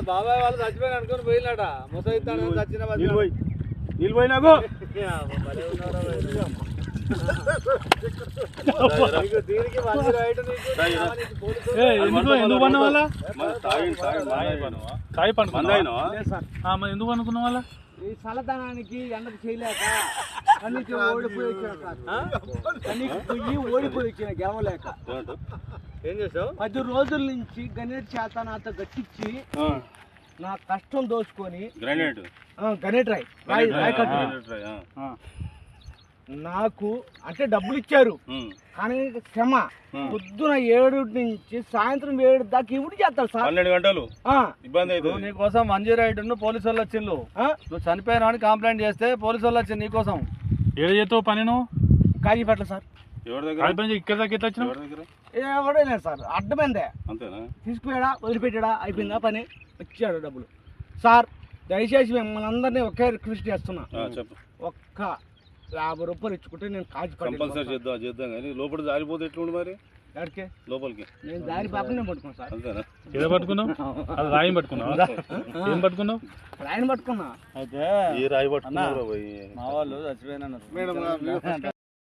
బాబాయ్ వాళ్ళు చచ్చిపోయిన అనుకుని పోయినాట ముసైతాను చచ్చిన నిలిపోయినాకు ఎందుకు పన్న వాళ్ళ ఎందుకు అనుకున్న వాళ్ళ ఈ చల్లదనానికి ఎండకు చేయలేక కన్నీకి ఓడిపోయి వచ్చిన గెలవలేక ఏం చేసావు 10 రోజుల నుంచి గణేట్ చేత నాతో గట్టించి నా కష్టం దోచుకొని గణేట్ రాయ్ నాకు అంటే డబ్బులు ఇచ్చారు కానీ క్షమ పొద్దున 7 నుంచి సాయంత్రం 7 దాకా ఇవి చేస్తారు సార్ 12 గంటలు ఇబ్బంది అవుతుంది నీకోసం మంజీ రైడ్ పోలీసు వాళ్ళు వచ్చిండు నువ్వు చనిపోయినా అని కంప్లైంట్ చేస్తే పోలీసు వాళ్ళు వచ్చింది నీకోసం ఏడు చేస్తావు పని నువ్వు కాజీపేటలో సార్ ఇక్కడ దాకా ఎట్లా వచ్చినావు ఎవడే లేదు సార్ అడ్డమైందే అంతేనా తీసుకుపోయాడా వదిలిపెట్టాడా అయిపోయిందా పని వచ్చాడు డబ్బులు సార్ దయచేసి మిమ్మల్ని అందరినీ ఒకే రిక్వెస్ట్ చేస్తున్నా ఒక్క 50 రూపాయలు ఇచ్చుకుంటే నేను కంపల్సరీ చేద్దాం కానీ లోపల జారిపోతే ఎట్లుండి మరి ఎక్కడికి లోపలికి నేను దారి పాపనే పట్టుకున్నాను సార్ అంతేనా ఏదో పట్టుకున్నావు అది రాయం పట్టుకున్నావు ఏం పట్టుకున్నావు రాయని పట్టుకున్నా అయితే ఈ రాయి పట్టుకున్నా మా వాళ్ళు చచ్చిపోయినా